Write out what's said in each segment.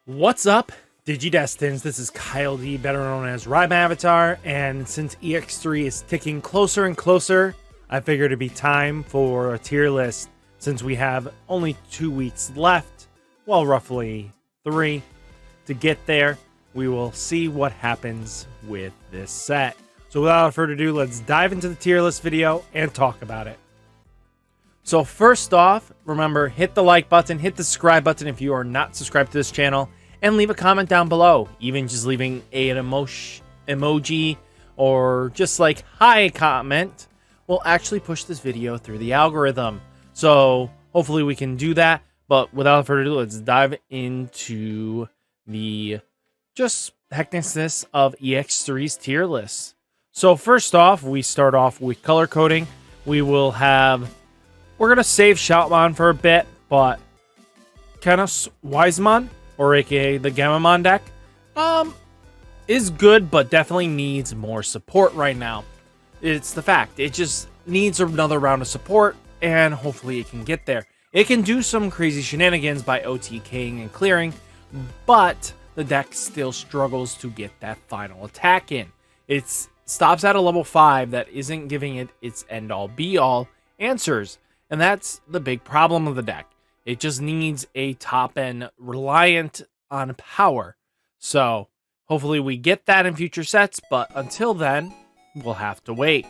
What's up, Digidestins? This is Kyle D, better known as RideMyAvatar, and since EX-3 is ticking closer and closer, I figured it'd be time for a tier list since we have only 2 weeks left, well, roughly 3, to get there. We will see what happens with this set. So without further ado, let's dive into the tier list video and talk about it. So first off, remember, hit the like button, hit the subscribe button if you are not subscribed to this channel, and leave a comment down below. Even just leaving an emoji or just like hi comment will actually push this video through the algorithm. So hopefully we can do that. But without further ado, let's dive into the just hecticness of EX-3's tier list. So first off, we start off with color coding. We're going to save Shoutmon for a bit, but Canis Wisemon, or aka the Gammamon deck, is good, but definitely needs more support right now. It's the fact. It just needs another round of support, and hopefully it can get there. It can do some crazy shenanigans by OTKing and clearing, but the deck still struggles to get that final attack in. It stops at a level 5 that isn't giving it its end-all be-all answers. And that's the big problem of the deck. It just needs a top end reliant on power. So hopefully we get that in future sets, but until then, we'll have to wait.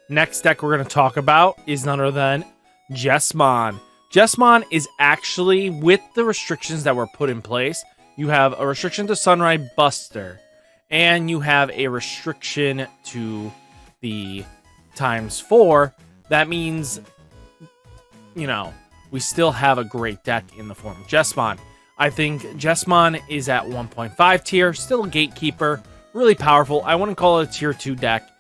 Next deck we're going to talk about is none other than Jessamon. Jessamon is actually, with the restrictions that were put in place, you have a restriction to Sunrise Buster, and you have a restriction to the ×4. That means, you know, we still have a great deck in the form of Jessamon. I think Jessamon is at 1.5 tier, still a gatekeeper, really powerful. I wouldn't call it a tier 2 deck.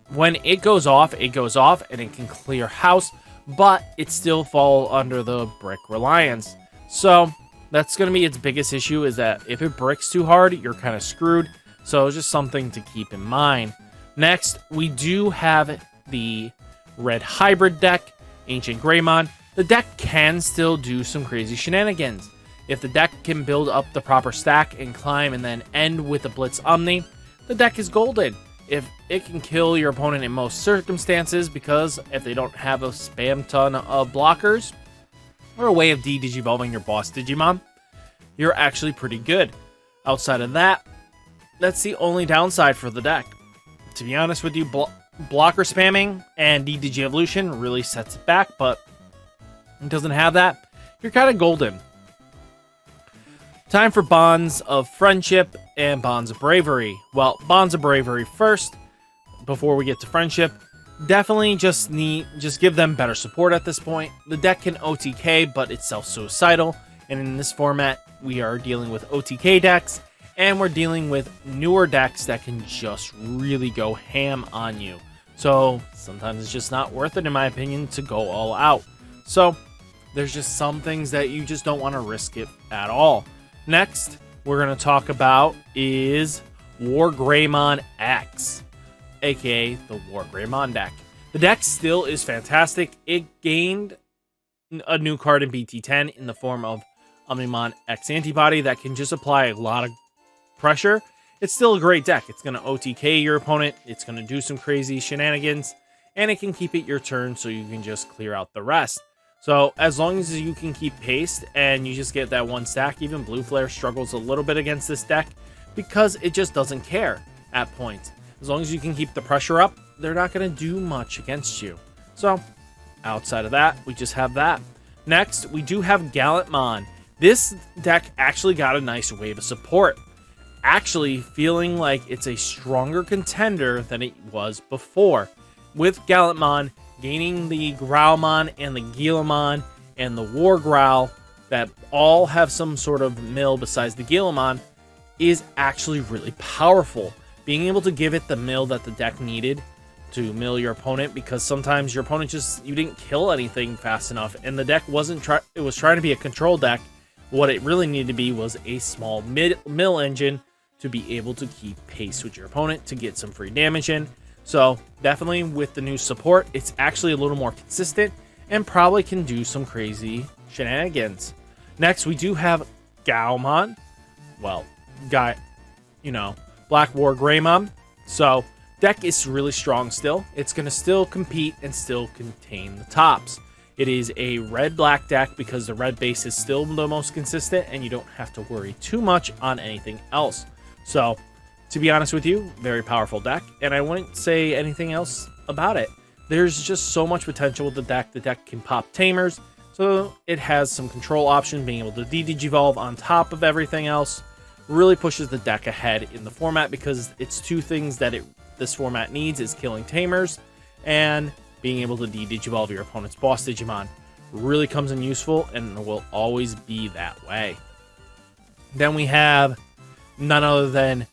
When it goes off, and it can clear house, but it still fall under the brick reliance. So that's going to be its biggest issue, is that if it bricks too hard, you're kind of screwed. So it's just something to keep in mind. Next, we do have the red hybrid deck, Ancient Greymon. The deck can still do some crazy shenanigans. If the deck can build up the proper stack and climb and then end with a Blitz Omni, the deck is golden. If it can kill your opponent in most circumstances, because if they don't have a spam ton of blockers or a way of de-digivolving your boss Digimon, you're actually pretty good. Outside of that, that's the only downside for the deck. To be honest with you, blocker spamming and de-digievolution really sets it back, but it doesn't have that. You're kind of golden. Time for Bonds of Friendship and Bonds of Bravery. Well, Bonds of Bravery first, before we get to Friendship. Definitely just give them better support at this point. The deck can OTK, but it's self-suicidal, and in this format, we are dealing with OTK decks, and we're dealing with newer decks that can just really go ham on you. So sometimes it's just not worth it, in my opinion, to go all out. So there's just some things that you just don't want to risk it at all. Next, we're going to talk about is War Greymon X, aka the War Greymon deck. The deck still is fantastic. It gained a new card in BT10 in the form of Omnimon X Antibody that can just apply a lot of pressure. It's still a great deck. It's going to OTK your opponent. It's going to do some crazy shenanigans, and it can keep it your turn so you can just clear out the rest. So as long as you can keep pace and you just get that one stack, even Blue Flare struggles a little bit against this deck because it just doesn't care at points. As long as you can keep the pressure up, they're not going to do much against you. So outside of that, we just have that. Next, we do have Gallantmon. This deck actually got a nice wave of support, actually feeling like it's a stronger contender than it was before. With Gallantmon gaining the Growlmon and the Guillemon and the War Growl that all have some sort of mill besides the Guillemon is actually really powerful. Being able to give it the mill that the deck needed to mill your opponent, because sometimes your opponent you didn't kill anything fast enough, and the deck it was trying to be a control deck. What it really needed to be was a small mill engine to be able to keep pace with your opponent to get some free damage in. So definitely with the new support, it's actually a little more consistent and probably can do some crazy shenanigans. Next, we do have Gaomon. well, got, Black War Greymon. So deck is really strong still. It's going to still compete and still contain the tops. It is a red-black deck because the red base is still the most consistent and you don't have to worry too much on anything else. So, to be honest with you, very powerful deck, and I wouldn't say anything else about it. There's just so much potential with the deck. The deck can pop Tamers, so it has some control options, being able to Digivolve on top of everything else. Really pushes the deck ahead in the format because it's two things that this format needs is killing Tamers and being able to Digivolve your opponent's boss Digimon. Really comes in useful and will always be that way. Then we have none other than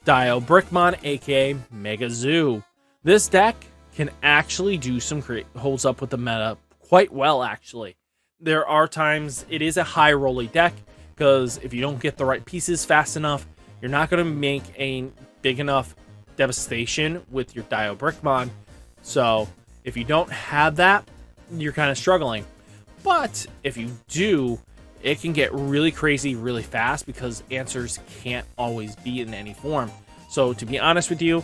d-brigade, aka Mega Zoo. This deck can actually do some holds up with the meta quite well, actually. There are times it is a high rolly deck because if you don't get the right pieces fast enough, you're not going to make a big enough devastation with your d-brigade. So if you don't have that, you're kind of struggling. But if you do, it can get really crazy really fast because answers can't always be in any form. So to be honest with you,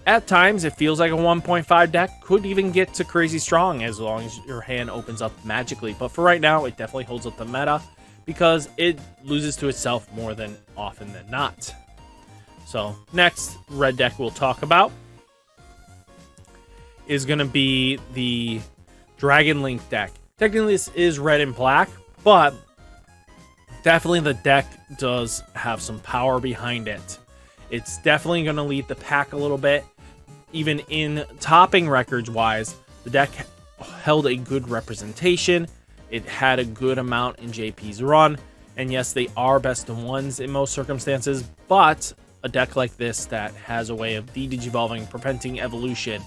at times it feels like a 1.5 deck could even get to crazy strong as long as your hand opens up magically. But for right now, it definitely holds up the meta because it loses to itself more than often than not. So next red deck we'll talk about is going to be the Dragon Link deck. Technically this is red and black, but definitely the deck does have some power behind it. It's definitely going to lead the pack a little bit. Even in topping records wise, the deck held a good representation. It had a good amount in JP's run. And yes, they are best of ones in most circumstances, but a deck like this that has a way of de-digivolving, preventing evolution,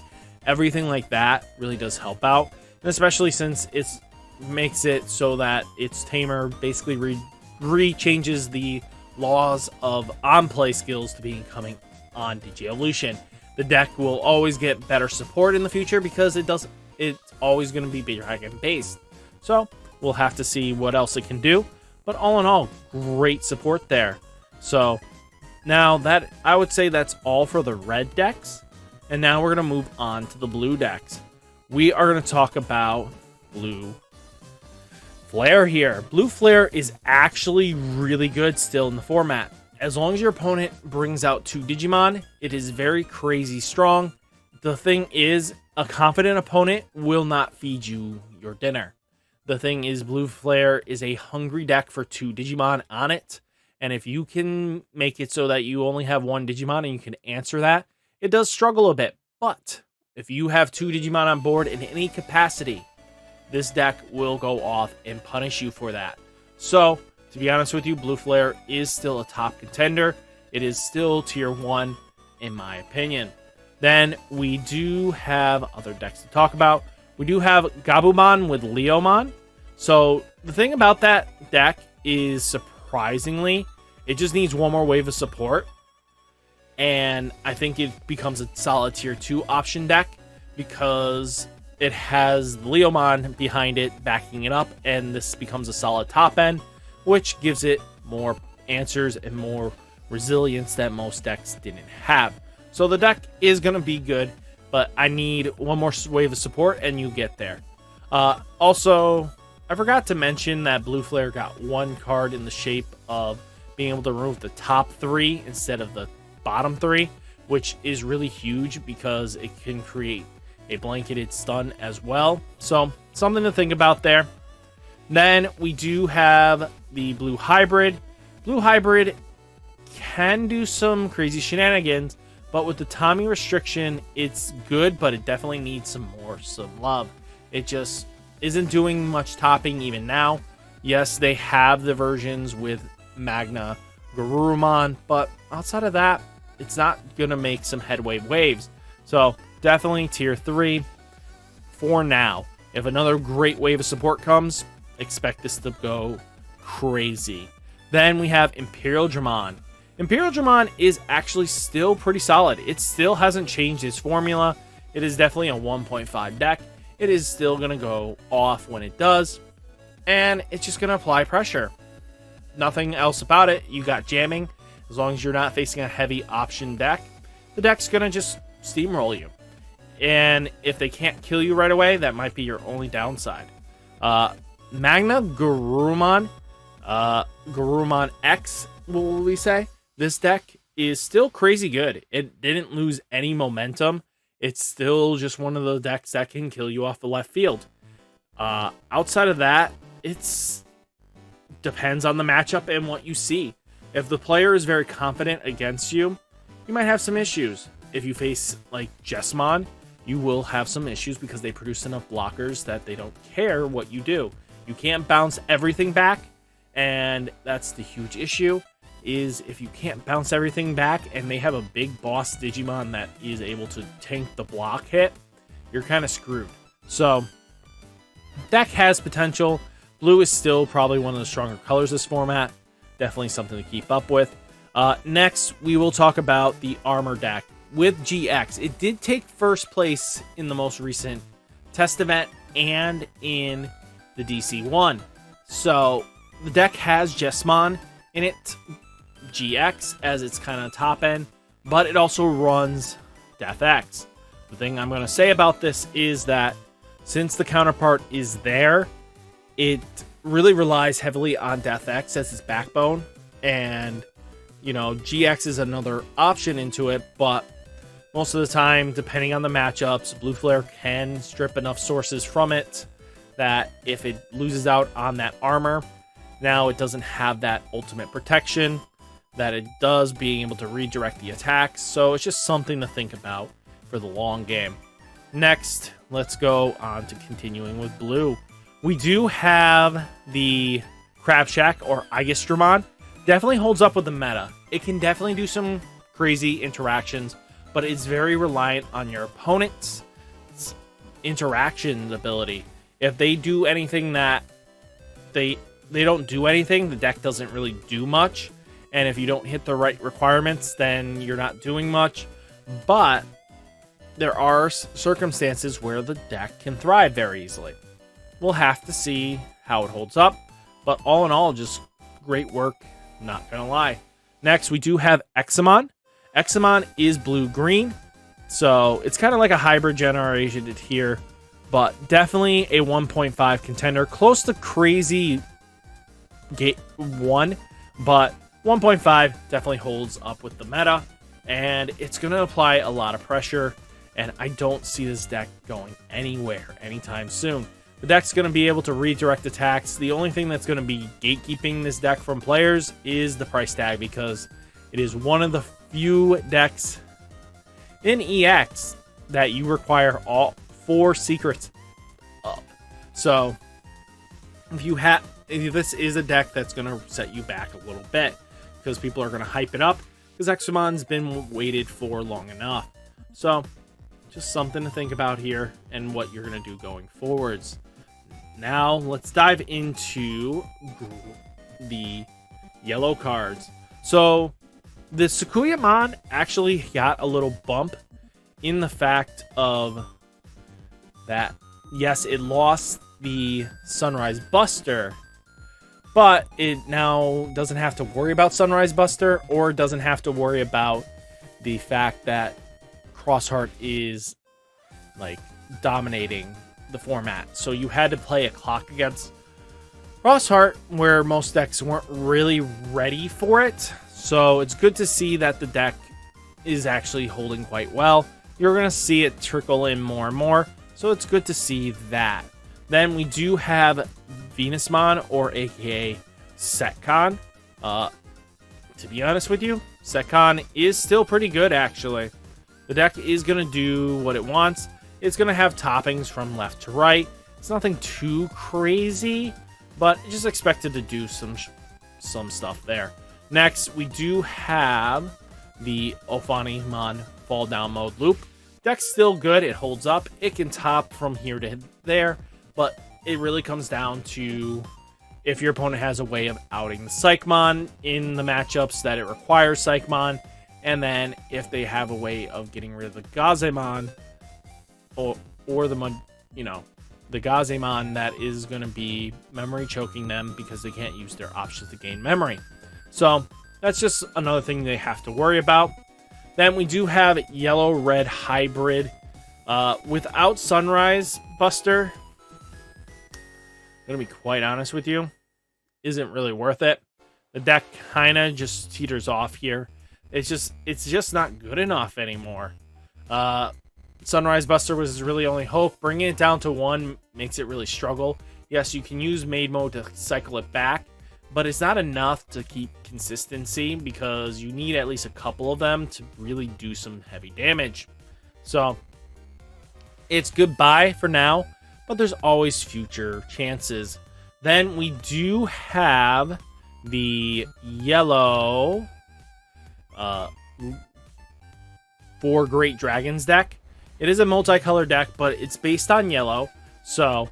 everything like that really does help out. And especially since it makes it so that its tamer basically re-changes the laws of on-play skills to becoming on Digi-Evolution. The deck will always get better support in the future because it's always going to be Dragon based. So we'll have to see what else it can do. But all in all, great support there. So now that I would say that's all for the red decks. And now we're going to move on to the blue decks. We are going to talk about Blue Flare here. Blue Flare is actually really good still in the format. As long as your opponent brings out 2 Digimon, it is very crazy strong. The thing is, a confident opponent will not feed you your dinner. The thing is, Blue Flare is a hungry deck for 2 Digimon on it. And if you can make it so that you only have 1 Digimon and you can answer that, it does struggle a bit. But if you have 2 Digimon on board in any capacity, this deck will go off and punish you for that. So, to be honest with you, Blue Flare is still a top contender. It is still tier 1, in my opinion. Then we do have other decks to talk about. We do have Gabumon with Leomon. So, the thing about that deck is, surprisingly, it just needs one more wave of support. And I think it becomes a solid tier 2 option deck because it has Leomon behind it, backing it up, and this becomes a solid top end, which gives it more answers and more resilience that most decks didn't have. So the deck is going to be good, but I need one more wave of support, and you get there. Also, I forgot to mention that Blue Flare got 1 card in the shape of being able to remove the top 3 instead of the bottom 3, which is really huge because it can create a blanketed stun as well. So something to think about there. Then we do have the Blue Hybrid. Blue Hybrid can do some crazy shenanigans, but with the Tommy restriction, it's good, but it definitely needs some love. It just isn't doing much topping even now. Yes, they have the versions with Magna Garurumon, but outside of that, it's not going to make some headway waves. So definitely tier 3 for now. If another great wave of support comes, expect this to go crazy. Then we have Imperial Dramon. Imperial Dramon is actually still pretty solid. It still hasn't changed its formula. It is definitely a 1.5 deck. It is still going to go off when it does, and it's just going to apply pressure. nothing else about it. You got jamming. As long as you're not facing a heavy option deck, the deck's going to just steamroll you. And if they can't kill you right away, that might be your only downside. Magna Garurumon, Garurumon X, will we say? This deck is still crazy good. It didn't lose any momentum. It's still just one of the decks that can kill you off the left field. Outside of that, it's depends on the matchup and what you see. If the player is very confident against you, you might have some issues. If you face like Jessamon, you will have some issues because they produce enough blockers that they don't care what you do. You can't bounce everything back, and that's the huge issue, is if you can't bounce everything back and they have a big boss Digimon that is able to tank the block hit, you're kind of screwed. So, deck has potential. Blue is still probably one of the stronger colors this format. Definitely something to keep up with. Next, we will talk about the armor deck with GX. It did take first place in the most recent test event and in the DC1. So the deck has Jessamon in it, GX as its kind of top end, but it also runs Death X. The thing I'm going to say about this is that since the counterpart is there, it really relies heavily on Death X as its backbone, and you know, GX is another option into it, but most of the time, depending on the matchups, Blue Flare can strip enough sources from it that if it loses out on that armor, now it doesn't have that ultimate protection that it does, being able to redirect the attacks. So it's just something to think about for the long game. Next, let's go on to continuing with Blue. We do have the Crab Shack or Igastramon. Definitely holds up with the meta. It can definitely do some crazy interactions, but it's very reliant on your opponent's interaction ability. If they do anything that they don't do anything, the deck doesn't really do much. And if you don't hit the right requirements, then you're not doing much. But there are circumstances where the deck can thrive very easily. We'll have to see how it holds up. But all in all, just great work, not gonna lie. Next, we do have Examon. Examon is blue-green, so it's kind of like a hybrid generation here, but definitely a 1.5 contender, close to crazy gate 1, but 1.5 definitely holds up with the meta, and it's going to apply a lot of pressure, and I don't see this deck going anywhere anytime soon. The deck's going to be able to redirect attacks. The only thing that's going to be gatekeeping this deck from players is the price tag, because it is one of the few decks in EX that you require all 4 secrets of. So if this is a deck that's going to set you back a little bit, because people are going to hype it up, because Examon's been waited for long enough. So just something to think about here and what you're going to do going forwards. Now let's dive into the yellow cards. So the Sakuyamon actually got a little bump in the fact of that, yes, it lost the Sunrise Buster, but it now doesn't have to worry about Sunrise Buster, or doesn't have to worry about the fact that Crossheart is like dominating the format. So you had to play a clock against Crossheart, where most decks weren't really ready for it. So it's good to see that the deck is actually holding quite well. You're going to see it trickle in more and more, so it's good to see that. Then we do have Venusmon, or aka Setcon. To be honest with you, Setcon is still pretty good, actually. The deck is going to do what it wants. It's going to have toppings from left to right. It's nothing too crazy, but just expected to do some stuff there. Next, we do have the Ophanimon Fall Down Mode Loop. Deck's still good. It holds up. It can top from here to there, but it really comes down to if your opponent has a way of outing the Psychmon in the matchups that it requires Psychmon, and then if they have a way of getting rid of the Gazemon or the, the Gazemon that is going to be memory choking them because they can't use their options to gain memory. So that's just another thing they have to worry about. Then we do have yellow-red hybrid. Without Sunrise Buster, I'm going to be quite honest with you, isn't really worth it. The deck kind of just teeters off here. It's just not good enough anymore. Sunrise Buster was his really only hope. Bringing it down to 1 makes it really struggle. Yes, you can use Maid Mode to cycle it back, but it's not enough to keep consistency because you need at least a couple of them to really do some heavy damage. So it's goodbye for now, but there's always future chances. Then we do have the yellow 4 Great Dragons deck. It is a multicolor deck, but it's based on yellow, so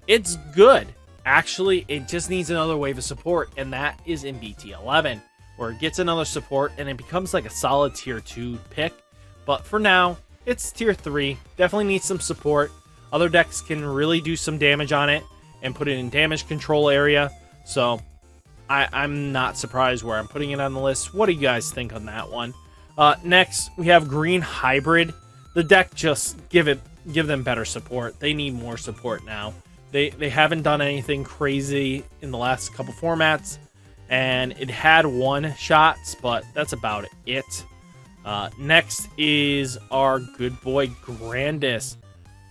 it's good. Actually, it just needs another wave of support, and that is in BT11, where it gets another support, and it becomes like a solid tier 2 pick. But for now, it's tier 3. Definitely needs some support. Other decks can really do some damage on it and put it in damage control area. So I'm not surprised where I'm putting it on the list. What do you guys think on that one? Next, we have green hybrid. The deck just give them better support. They need more support now. They haven't done anything crazy in the last couple formats, and it had 1 shots, but that's about it. Next is our good boy Grandis.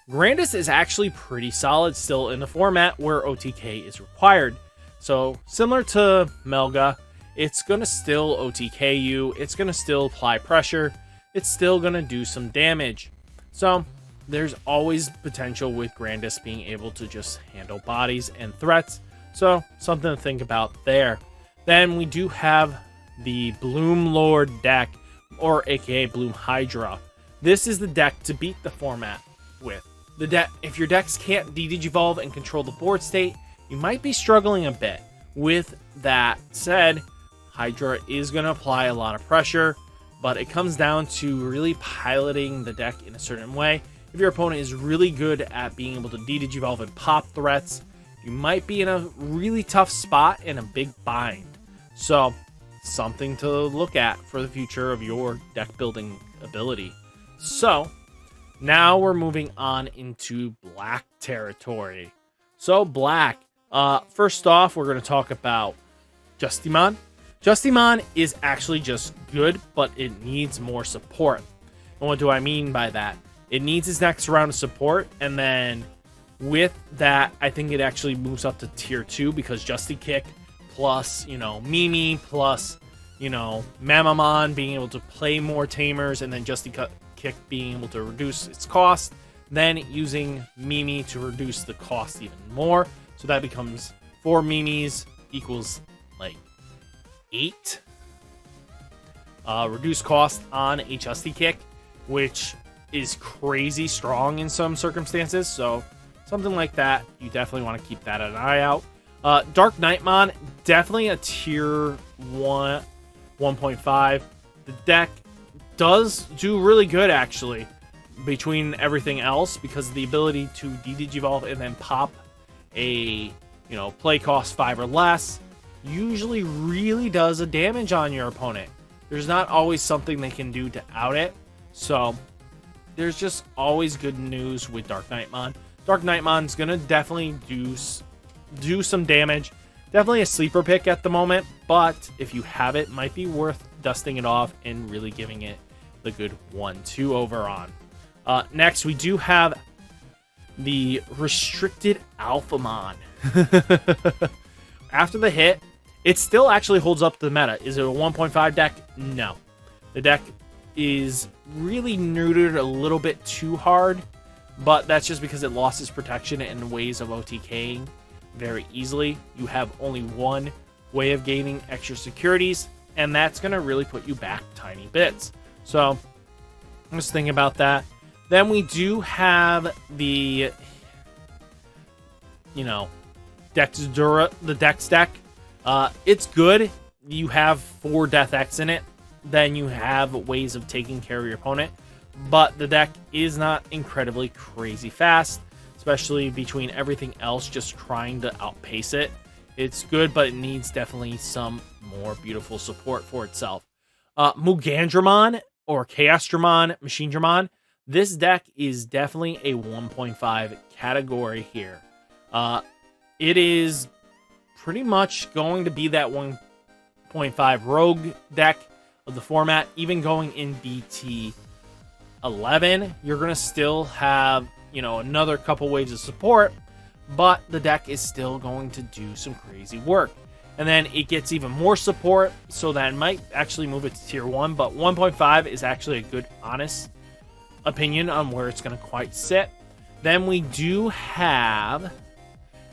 Grandis is actually pretty solid still in the format where OTK is required. So similar to Melga, it's going to still OTK you. It's going to still apply pressure. It's still going to do some damage. So there's always potential with Grandis being able to just handle bodies and threats. So something to think about there. Then we do have the Bloom Lord deck, or aka Bloom Hydra. This is the deck to beat the format with. If your decks can't D-Digivolve and control the board state, you might be struggling a bit. With that said, Hydra is going to apply a lot of pressure, but it comes down to really piloting the deck in a certain way. If your opponent is really good at being able to D-Digivolve and pop threats, you might be in a really tough spot and a big bind. So, something to look at for the future of your deck building ability. So, now we're moving on into black territory. So, black. First off, we're going to talk about Justimon. Justimon is actually just good, but it needs more support. And what do I mean by that? It needs its next round of support, and then with that, I think it actually moves up to tier 2 because Justy Kick plus, Mimi plus, Mamamon being able to play more tamers, and then Justy Kick being able to reduce its cost, then using Mimi to reduce the cost even more. So that becomes 4 Mimis equals like 8 reduced cost on a Justy Kick, which is crazy strong in some circumstances. So something like that, you definitely want to keep that an eye out. Dark Knightmon, definitely a tier 1, 1.5. The deck does do really good actually between everything else because of the ability to D-Digivolve and then pop a play cost 5 or less usually really does a damage on your opponent. There's not always something they can do to out it, so there's just always good news with Dark Knightmon. Dark Knightmon's gonna definitely do some damage. Definitely a sleeper pick at the moment, but if you have it, might be worth dusting it off and really giving it the good 1-2 over on. Next, we do have the Restricted Alphamon. After the hit, it still actually holds up the meta. Is it a 1.5 deck? No. The deck is really neutered a little bit too hard, but that's just because it lost its protection in ways of OTKing very easily. You have only one way of gaining extra securities, and that's going to really put you back tiny bits. So, just think about that. Then we do have the, the Dex deck. It's good. You have 4 Death X in it. Then you have ways of taking care of your opponent. But the deck is not incredibly crazy fast. especially between everything else just trying to outpace it. It's good, but it needs definitely some more beautiful support for itself. Mugandramon or Chaosdramon, Machine Dramon. This deck is definitely a 1.5 category here. It is pretty much going to be that 1.5 rogue deck of the format. Even going in BT 11, you're going to still have, you know, another couple waves of support, but the deck is still going to do some crazy work. And then it gets even more support, so that might actually move it to tier 1, but 1.5 is actually a good, honest opinion on where it's going to quite sit. Then we do have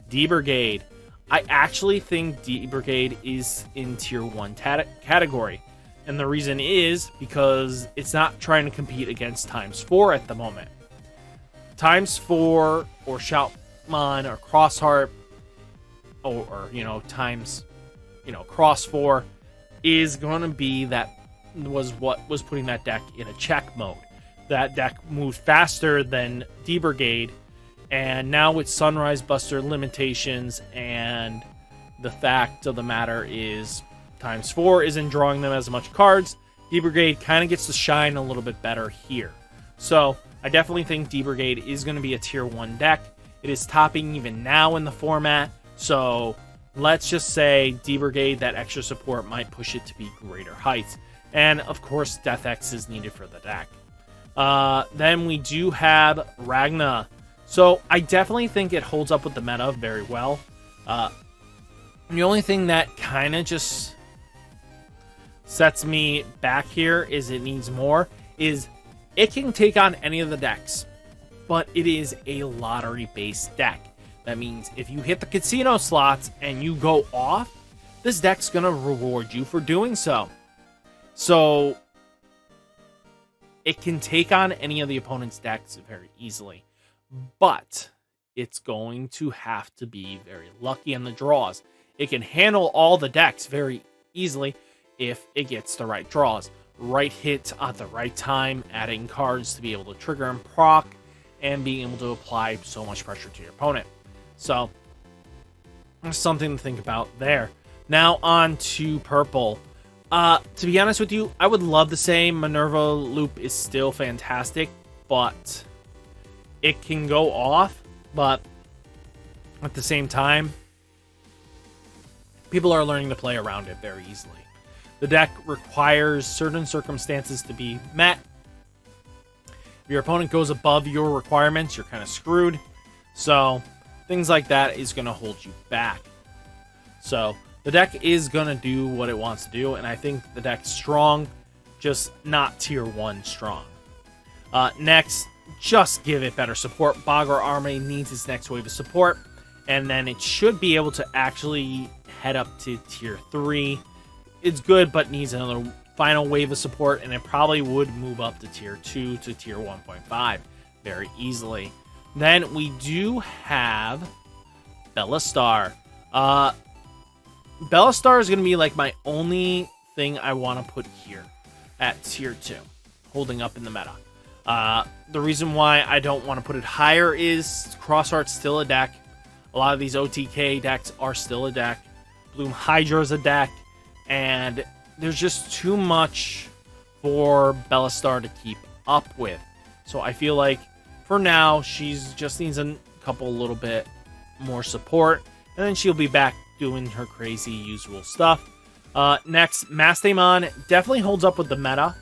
d-brigade. I actually think d-brigade is in tier 1 category. And the reason is because it's not trying to compete against ×4 at the moment. ×4 or Shoutmon or Crossheart or you know, times, you know, Cross 4 is going to be that was what was putting that deck in a check mode. That deck moved faster than d-brigade, and now with Sunrise Buster limitations and the fact of the matter is ×4 isn't drawing them as much cards, d-brigade kind of gets to shine a little bit better here. So I definitely think d-brigade is going to be a tier 1 deck. It is topping even now in the format, so let's just say d-brigade, that extra support might push it to be greater heights. And of course Death X is needed for the deck. Then we do have Ragna. So I definitely think it holds up with the meta very well. The only thing that kind of just sets me back here is it needs more, is it can take on any of the decks, but it is a lottery-based deck. That means if you hit the casino slots and you go off, this deck's going to reward you for doing so. So it can take on any of the opponent's decks very easily, but it's going to have to be very lucky on the draws. It can handle all the decks very easily if it gets the right draws. Right hit at the right time, adding cards to be able to trigger and proc, and being able to apply so much pressure to your opponent. So, there's something to think about there. Now on to purple. To be honest with you, I would love to say Minerva Loop is still fantastic, but it can go off, but at the same time, people are learning to play around it very easily. The deck requires certain circumstances to be met. If your opponent goes above your requirements, you're kind of screwed. So things like that is going to hold you back. So the deck is going to do what it wants to do, and I think the deck's strong, just not tier 1 strong. Next, just give it better support. Bogger Army needs its next wave of support, and then it should be able to actually head up to tier 3. It's good, but needs another final wave of support, and it probably would move up to tier 2 to tier 1.5 very easily. Then we do have Bellastar. Bellastar is going to be like my only thing I want to put here at tier 2, holding up in the meta. The reason why I don't want to put it higher is Crossheart's still a deck. A lot of these OTK decks are still a deck. Bloom Hydra is a deck. And there's just too much for Bellastar to keep up with. So I feel like for now, she's just needs a couple little bit more support. And then she'll be back doing her crazy usual stuff. Next, Mastamon definitely holds up with the meta.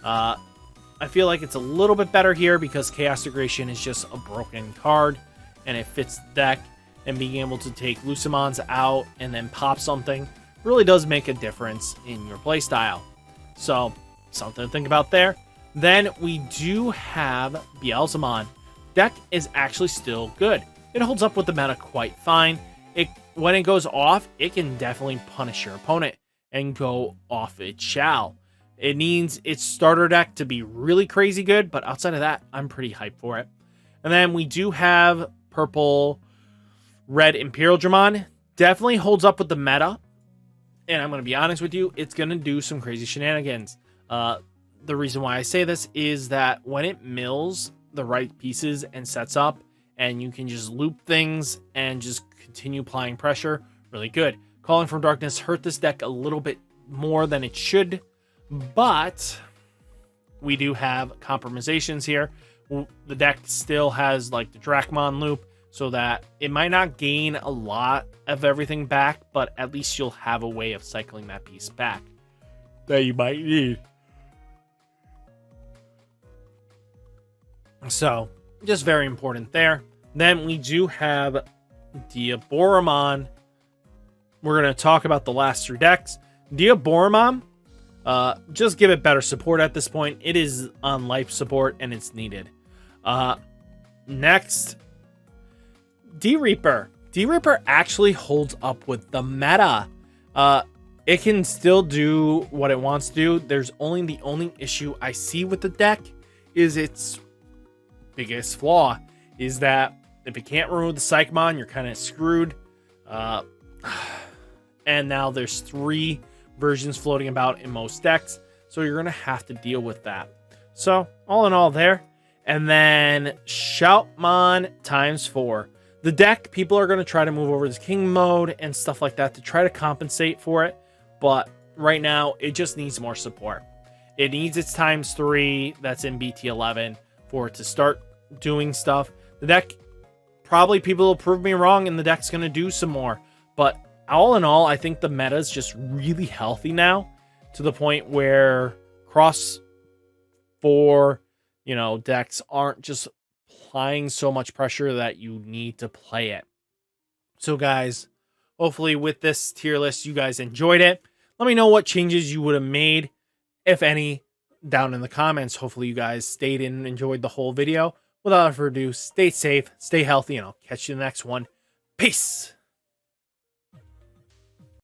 I feel like it's a little bit better here because Chaos Degradation is just a broken card. And it fits the deck. And being able to take Lucimons out and then pop something really does make a difference in your playstyle. So, something to think about there. Then we do have Beelzemon. Deck is actually still good. It holds up with the meta quite fine. When it goes off, it can definitely punish your opponent and go off it shall. It needs its starter deck to be really crazy good, but outside of that, I'm pretty hyped for it. And then we do have purple red Imperial Dramon. Definitely holds up with the meta. And I'm going to be honest with you, it's going to do some crazy shenanigans. The reason why I say this is that when it mills the right pieces and sets up, and you can just loop things and just continue applying pressure. Really good. Calling from Darkness hurt this deck a little bit more than it should, but we do have compromisations here. The deck still has like the Dracmon loop, so that it might not gain a lot of everything back, but at least you'll have a way of cycling that piece back that you might need. So, just very important there. Then we do have Diaboromon. We're going to talk about the last 3 decks. Diaboromon, just give it better support at this point. It is on life support, and it's needed. Next, D-Reaper. D-Reaper actually holds up with the meta. It can still do what it wants to do. The only issue I see with the deck is its biggest flaw is that if it can't remove the Psychmon, you're kind of screwed. And now there's 3 versions floating about in most decks, so you're gonna have to deal with that. So all in all there. And then Shoutmon ×4. The deck, people are going to try to move over to King mode and stuff like that to try to compensate for it. But right now, it just needs more support. It needs its ×3 that's in BT11 for it to start doing stuff. The deck, probably people will prove me wrong and the deck's going to do some more. But all in all, I think the meta is just really healthy now to the point where cross 4, decks aren't just applying so much pressure that you need to play it. So guys, hopefully with this tier list, you guys enjoyed it. Let me know what changes you would have made, if any, down in the comments. Hopefully you guys stayed in and enjoyed the whole video. Without further ado, stay safe, stay healthy, and I'll catch you in the next one. Peace!